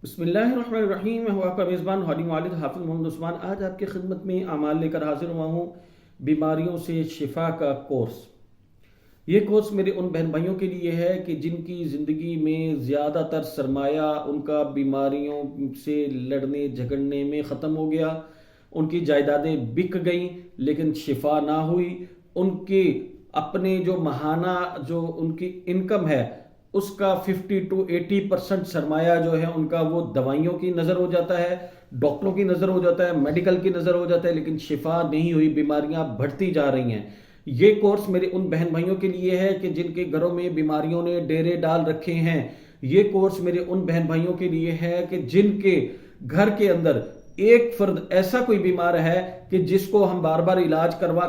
بسم اللہ الرحمن الرحیم. میں ہوں آپ کا میزبان ہادی والد حافظ محمد عثمان. آج آپ کی خدمت میں اعمال لے کر حاضر ہوا ہوں. بیماریوں سے شفا کا کورس. یہ کورس میرے ان بہن بھائیوں کے لیے ہے کہ جن کی زندگی میں زیادہ تر سرمایہ ان کا بیماریوں سے لڑنے جھگڑنے میں ختم ہو گیا. ان کی جائیدادیں بک گئیں لیکن شفا نہ ہوئی. ان کے اپنے جو ماہانہ جو ان کی انکم ہے اس کا 50 to 80% سرمایہ جو ہے ان کا وہ دوائیوں کی نظر ہو جاتا ہے, ڈاکٹروں کی نظر ہو جاتا ہے, میڈیکل کی نظر ہو جاتا ہے, لیکن شفا نہیں ہوئی, بیماریاں بڑھتی جا رہی ہیں. یہ کورس میرے ان بہن بھائیوں کے لیے ہے کہ جن کے گھروں میں بیماریوں نے ڈیرے ڈال رکھے ہیں. یہ کورس میرے ان بہن بھائیوں کے لیے ہے کہ جن کے گھر کے اندر ایک فرد ایسا کوئی بیمار ہے کہ جس کو ہم بار بار علاج کروا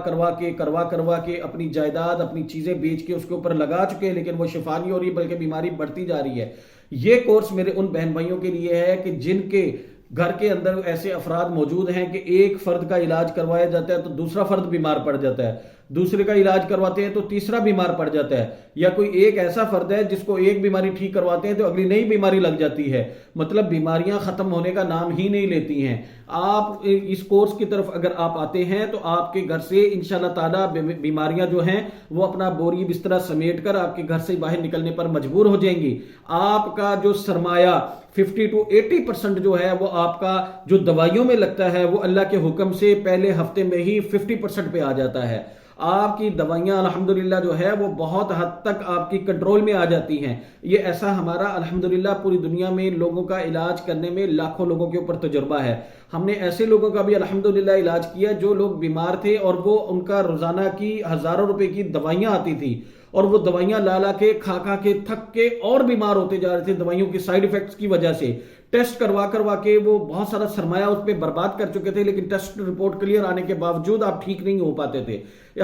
کے اپنی جائیداد اپنی چیزیں بیچ کے اس کے اوپر لگا چکے ہیں, لیکن وہ شفا نہیں ہو رہی بلکہ بیماری بڑھتی جا رہی ہے. یہ کورس میرے ان بہن بھائیوں کے لیے ہے کہ جن کے گھر کے اندر ایسے افراد موجود ہیں کہ ایک فرد کا علاج کروایا جاتا ہے تو دوسرا فرد بیمار پڑ جاتا ہے, دوسرے کا علاج کرواتے ہیں تو تیسرا بیمار پڑ جاتا ہے, یا کوئی ایک ایسا فرد ہے جس کو ایک بیماری ٹھیک کرواتے ہیں تو اگلی نئی بیماری لگ جاتی ہے. مطلب بیماریاں ختم ہونے کا نام ہی نہیں لیتی ہیں. آپ اس کورس کی طرف اگر آپ آتے ہیں تو آپ کے گھر سے انشاءاللہ تعالی بیماریاں جو ہیں وہ اپنا بوری بستر سمیٹ کر آپ کے گھر سے باہر نکلنے پر مجبور ہو جائیں گی. آپ کا جو سرمایہ 50 to 80% جو ہے وہ آپ کا جو دوائیوں میں لگتا ہے وہ اللہ کے حکم سے پہلے ہفتے میں ہی 50% پہ آ جاتا ہے. آپ کی دوائیاں الحمدللہ جو ہے وہ بہت حد تک آپ کی کنٹرول میں آ جاتی ہیں. یہ ایسا ہمارا الحمدللہ پوری دنیا میں لوگوں کا علاج کرنے میں لاکھوں لوگوں کے اوپر تجربہ ہے. ہم نے ایسے لوگوں کا بھی الحمدللہ علاج کیا جو لوگ بیمار تھے اور وہ ان کا روزانہ کی ہزاروں روپے کی دوائیاں آتی تھی اور وہ دوائیاں لا کے کھا کے تھک کے اور بیمار ہوتے جا رہے تھے دوائیوں کی سائیڈ ایفیکٹس کی وجہ سے. ٹیسٹ کروا کے وہ بہت سارا سرمایہ اس پہ برباد کر چکے تھے, لیکن ٹیسٹ رپورٹ کلیئر آنے کے باوجود آپ ٹھیک نہیں ہو پاتے تھے.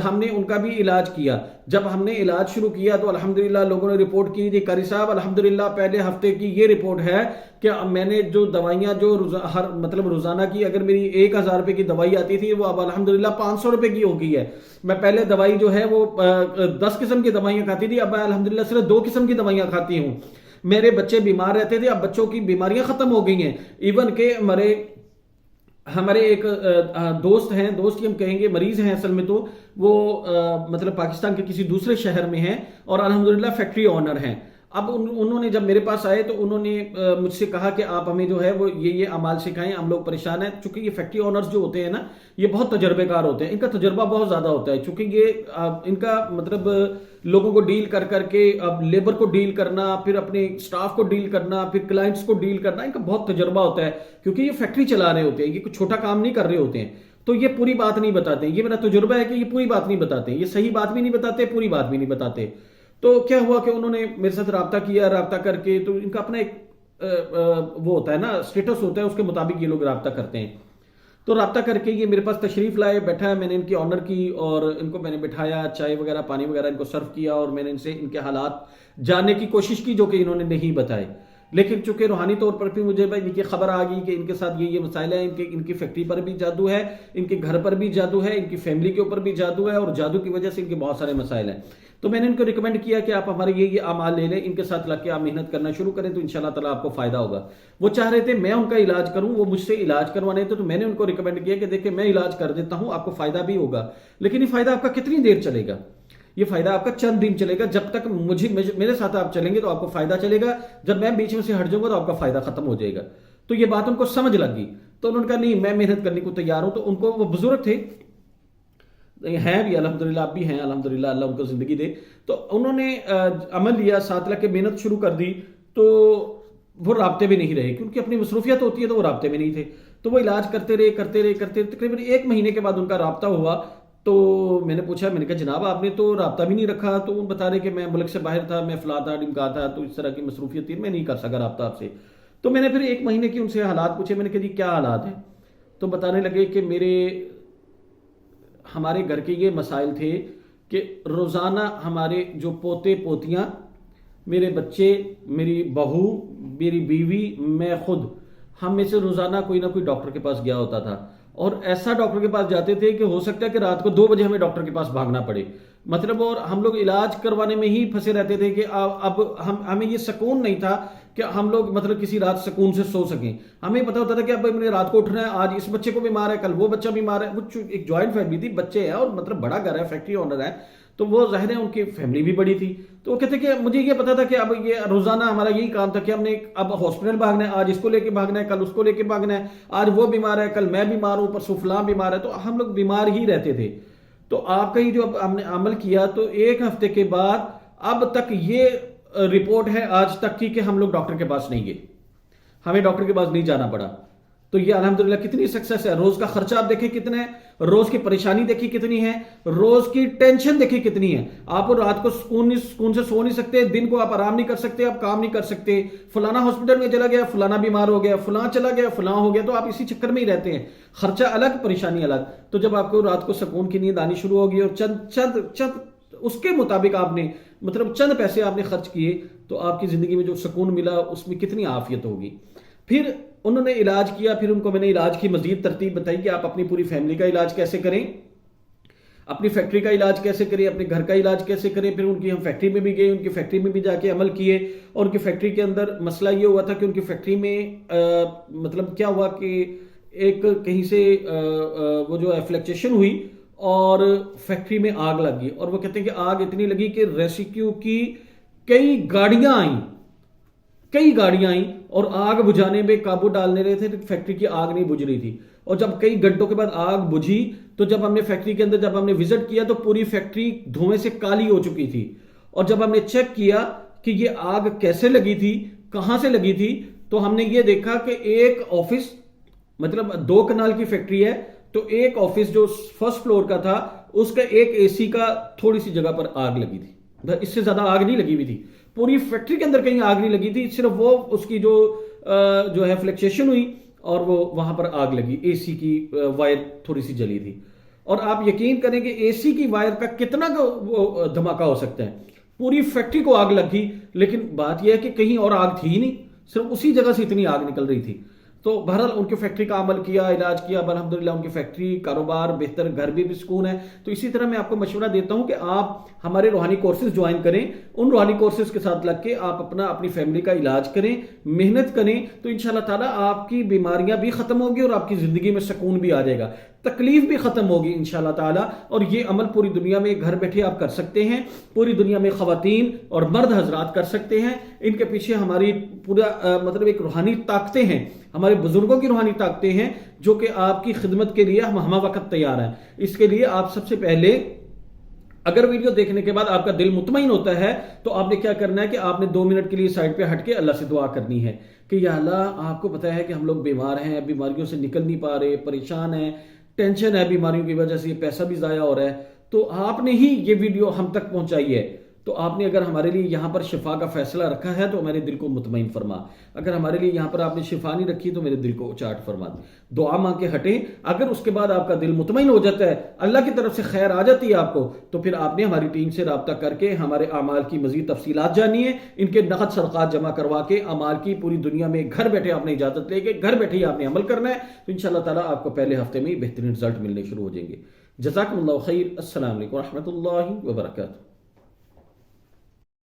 ہم نے ان کا بھی علاج کیا. جب ہم نے علاج شروع کیا تو الحمدللہ لوگوں نے رپورٹ کی, جی قاری صاحب الحمدللہ پہلے ہفتے کی یہ رپورٹ ہے کہ میں نے جو دوائیاں جو مطلب روزانہ کی اگر میری 1000 روپے کی دوائی آتی تھی وہ اب الحمدللہ 500 روپے کی ہو گئی ہے. میں پہلے دوائی جو ہے وہ 10 قسم کی دوائیاں کھاتی تھی, اب میں الحمدللہ صرف 2 قسم کی دوائیاں کھاتی ہوں. میرے بچے بیمار رہتے تھے, اب بچوں کی بیماریاں ختم ہو گئی ہیں. ایون کہ ہمارے ایک دوست ہیں, دوست کی ہم کہیں گے مریض ہیں اصل میں, تو وہ مطلب پاکستان کے کسی دوسرے شہر میں ہیں اور الحمدللہ فیکٹری اونر ہیں. اب انہوں نے جب میرے پاس آئے تو انہوں نے مجھ سے کہا کہ آپ ہمیں جو ہے وہ یہ اعمال سکھائیں, ہم لوگ پریشان ہیں. چونکہ یہ فیکٹری اونرز جو ہوتے ہیں نا یہ بہت تجربے کار ہوتے ہیں, ان کا تجربہ بہت زیادہ ہوتا ہے. چونکہ یہ ان کا مطلب لوگوں کو ڈیل کر کے اب لیبر کو ڈیل کرنا, پھر اپنے سٹاف کو ڈیل کرنا, پھر کلائنٹس کو ڈیل کرنا, ان کا بہت تجربہ ہوتا ہے. کیونکہ یہ فیکٹری چلا رہے ہوتے ہیں, یہ کوئی چھوٹا کام نہیں کر رہے ہوتے ہیں. تو یہ پوری بات نہیں بتاتے. یہ میرا تجربہ ہے کہ یہ پوری بات نہیں بتاتے, یہ صحیح بات بھی نہیں بتاتے, پوری بات بھی نہیں بتاتے. تو کیا ہوا کہ انہوں نے میرے ساتھ رابطہ کیا, رابطہ کر کے تو ان کا اپنا ایک وہ ہوتا ہے نا اسٹیٹس ہوتا ہے, اس کے مطابق یہ لوگ رابطہ کرتے ہیں. تو رابطہ کر کے یہ میرے پاس تشریف لائے, بیٹھا ہے, میں نے ان کی آنر کی اور ان کو میں نے بٹھایا, چائے وغیرہ پانی وغیرہ ان کو سرو کیا اور میں نے ان سے ان کے حالات جاننے کی کوشش کی جو کہ انہوں نے نہیں بتائے. لیکن چونکہ روحانی طور پر بھی مجھے ان کی خبر آ گئی کہ ان کے ساتھ یہ مسائل ہیں, ان کی فیکٹری پر بھی جادو ہے, ان کے گھر پر بھی جادو ہے, ان کی فیملی کے اوپر بھی جادو ہے, اور جادو کی وجہ سے ان کے بہت سارے مسائل ہیں. تو میں نے ان کو ریکمینڈ کیا کہ آپ ہمارے یہ اعمال لے لیں, ان کے ساتھ لگ کے آپ محنت کرنا شروع کریں تو انشاءاللہ تعالیٰ آپ کو فائدہ ہوگا. وہ چاہ رہے تھے میں ان کا علاج کروں, وہ مجھ سے علاج کروانے تھے, تو میں نے ان کو ریکمینڈ کیا کہ دیکھیں میں علاج کر دیتا ہوں, آپ کو فائدہ بھی ہوگا, لیکن یہ فائدہ آپ کا کتنی دیر چلے گا؟ یہ فائدہ آپ کا چند دن چلے گا. جب تک میرے ساتھ آپ چلیں گے تو آپ کو فائدہ چلے گا, جب میں بیچ میں سے ہٹ جاؤں گا تو آپ کا فائدہ ختم ہو جائے گا. تو یہ بات ان کو سمجھ لگ گئی, تو انہوں نے کہا نہیں میں محنت کرنے کو تیار ہوں. تو ان کو وہ بزرگ تھے, ہیں بھی الحمدللہ, آپ بھی ہیں الحمدللہ, اللہ ان کو زندگی دے. تو انہوں نے عمل لیا, ساتھ لگ کے محنت شروع کر دی. تو وہ رابطے میں نہیں رہے کیونکہ اپنی مصروفیت ہوتی ہے, تو وہ رابطے میں نہیں تھے. تو وہ علاج کرتے رہے تقریباً 1 مہینے کے بعد ان کا رابطہ ہوا. تو میں نے پوچھا, میں نے کہا جناب آپ نے تو رابطہ بھی نہیں رکھا. تو وہ بتا رہے کہ میں ملک سے باہر تھا, میں فلاں تھا, ڈمکا تھا, تو اس طرح کی مصروفیت تھی, میں نہیں کر سکا رابطہ آپ سے. تو میں نے پھر 1 مہینے کی ان سے حالات پوچھے. میں نے کہا جی کیا حالات ہیں؟ تو بتانے لگے کہ ہمارے گھر کے یہ مسائل تھے کہ روزانہ ہمارے جو پوتے پوتیاں, میرے بچے, میری بہو, میری بیوی, میں خود, ہم میں سے روزانہ کوئی نہ کوئی ڈاکٹر کے پاس گیا ہوتا تھا. اور ایسا ڈاکٹر کے پاس جاتے تھے کہ ہو سکتا ہے کہ رات کو 2 بجے ہمیں ڈاکٹر کے پاس بھاگنا پڑے. مطلب اور ہم لوگ علاج کروانے میں ہی پھنسے رہتے تھے کہ اب ہمیں یہ سکون نہیں تھا کہ ہم لوگ مطلب کسی رات سکون سے سو سکیں. ہمیں پتہ ہوتا تھا کہ اب ہم نے رات کو اٹھنا ہے, آج اس بچے کو بیمار ہے, کل وہ بچہ بیمار ہے. وہ ایک جوائنٹ فیملی تھی, بچے ہیں اور مطلب بڑا گھر ہے, فیکٹری اونر ہے, تو وہ ظاہر ہے ان کی فیملی بھی بڑی تھی. تو وہ کہتے کہ مجھے یہ پتا تھا کہ اب یہ روزانہ ہمارا یہی کام تھا کہ ہم نے اب ہاسپٹل بھاگنا ہے, آج اس کو لے کے بھاگنا ہے, کل اس کو لے کے بھاگنا ہے, آج وہ بیمار ہے, کل میں بیمار ہوں, پرسوں فلاں بیمار ہے. تو ہم لوگ بیمار ہی رہتے تھے. تو آپ کا یہ جو ہم نے عمل کیا تو ایک ہفتے کے بعد اب تک یہ رپورٹ ہے آج تک کی کہ ہم لوگ ڈاکٹر کے پاس نہیں گئے, ہمیں ڈاکٹر کے پاس نہیں جانا پڑا. تو یہ الحمدللہ کتنی سکسیس ہے. روز کا خرچہ آپ دیکھیں کتنا ہے, روز کی پریشانی دیکھیں کتنی ہے, روز کی ٹینشن دیکھیں کتنی ہے. آپ رات کو سکون سے سو نہیں سکتے, دن کو آپ آرام نہیں کر سکتے, آپ کام نہیں کر سکتے. فلانا ہاسپٹل میں چلا گیا, فلانا بیمار ہو گیا, فلاں چلا گیا, فلاں ہو گیا. تو آپ اسی چکر میں ہی رہتے ہیں, خرچہ الگ, پریشانی الگ. تو جب آپ کو رات کو سکون کی نیند آنی شروع ہوگی اور چند اس کے مطابق آپ نے مطلب چند پیسے آپ نے خرچ کیے, تو آپ کی زندگی میں جو سکون ملا اس میں کتنی عافیت ہوگی. پھر انہوں نے علاج کیا, پھر ان کو میں نے علاج کی مزید ترتیب بتائی کہ آپ اپنی پوری فیملی کا علاج کیسے کریں, اپنی فیکٹری کا علاج کیسے کریں, اپنے گھر کا علاج کیسے کریں. پھر ان کی ہم فیکٹری میں بھی گئے, ان کی فیکٹری میں بھی جا کے عمل کیے. اور ان کی فیکٹری کے اندر مسئلہ یہ ہوا تھا کہ ان کی فیکٹری میں مطلب کیا ہوا کہ ایک کہیں سے وہ جو ہے فلیکچویشن ہوئی اور فیکٹری میں آگ لگ گئی. اور وہ کہتے ہیں کہ آگ اتنی لگی کہ ریسکیو کی کئی گاڑیاں آئیں اور آگ بجھانے میں قابو ڈالنے رہے تھے. فیکٹری کی آگ نہیں بجھ رہی تھی. اور جب کئی گھنٹوں کے بعد آگ بجھی تو جب ہم نے فیکٹری کے اندر جب ہم نے وزٹ کیا تو پوری فیکٹری دھوئیں سے کالی ہو چکی تھی. اور جب ہم نے چیک کیا کہ یہ آگ کیسے لگی تھی, کہاں سے لگی تھی, تو ہم نے یہ دیکھا کہ ایک آفس, مطلب 2 کنال کی فیکٹری ہے, تو ایک آفس جو فرسٹ فلور کا تھا اس کا ایک اے سی کا تھوڑی سی جگہ پر آگ لگی تھی. اس سے زیادہ آگ نہیں لگی ہوئی تھی. پوری فیکٹری کے اندر کہیں آگ نہیں لگی تھی, صرف وہ اس کی جو ہے فلیکچویشن ہوئی اور وہ وہاں پر آگ لگی. اے سی کی وائر تھوڑی سی جلی تھی. اور آپ یقین کریں کہ اے سی کی وائر کا کتنا دھماکہ ہو سکتا ہے. پوری فیکٹری کو آگ لگی, لیکن بات یہ ہے کہ کہیں اور آگ تھی ہی نہیں, صرف اسی جگہ سے اتنی آگ نکل رہی تھی. تو بہرحال ان کی فیکٹری کا عمل کیا, علاج کیا, الحمدللہ ان کی فیکٹری, کاروبار بہتر, گھر بھی سکون ہے. تو اسی طرح میں آپ کو مشورہ دیتا ہوں کہ آپ ہمارے روحانی کورسز جوائن کریں. ان روحانی کورسز کے ساتھ لگ کے آپ اپنی فیملی کا علاج کریں, محنت کریں, تو انشاءاللہ تعالیٰ آپ کی بیماریاں بھی ختم ہوگی اور آپ کی زندگی میں سکون بھی آ جائے گا, تکلیف بھی ختم ہوگی انشاءاللہ تعالیٰ. اور یہ عمل پوری دنیا میں گھر بیٹھے آپ کر سکتے ہیں, پوری دنیا میں خواتین اور مرد حضرات کر سکتے ہیں. ان کے پیچھے ہماری پورا مطلب ایک روحانی طاقتیں ہیں, ہمارے بزرگوں کی روحانی طاقتیں ہیں جو کہ آپ کی خدمت کے لیے ہم ہمہ وقت تیار ہیں. اس کے لیے آپ سب سے پہلے اگر ویڈیو دیکھنے کے بعد آپ کا دل مطمئن ہوتا ہے تو آپ نے کیا کرنا ہے کہ آپ نے 2 منٹ کے لیے سائڈ پہ ہٹ کے اللہ سے دعا کرنی ہے کہ یا اللہ, آپ کو پتا ہے کہ ہم لوگ بیمار ہیں, بیماریوں سے نکل نہیں پا رہے, پریشان ہیں, ٹینشن ہے بیماریوں کی وجہ سے, یہ پیسہ بھی ضائع ہو رہا ہے. تو آپ نے ہی یہ ویڈیو ہم تک پہنچائی ہے, تو آپ نے اگر ہمارے لیے یہاں پر شفا کا فیصلہ رکھا ہے تو میرے دل کو مطمئن فرما. اگر ہمارے لیے یہاں پر آپ نے شفا نہیں رکھی تو میرے دل کو اچاٹ فرما. دعا مانگ کے ہٹیں. اگر اس کے بعد آپ کا دل مطمئن ہو جاتا ہے, اللہ کی طرف سے خیر آ جاتی ہے آپ کو, تو پھر آپ نے ہماری ٹیم سے رابطہ کر کے ہمارے اعمال کی مزید تفصیلات جانی ہے, ان کے نقد صدقات جمع کروا کے اعمال کی پوری دنیا میں گھر بیٹھے آپ نے اجازت لے کے گھر بیٹھے ہی آپ نے عمل کرنا ہے. تو انشاءاللہ تعالیٰ آپ کو پہلے ہفتے میں بہترین رزلٹ ملنے شروع ہو جائیں گے. جزاکم اللہ خیر. السلام علیکم ورحمۃ اللہ وبرکاتہ.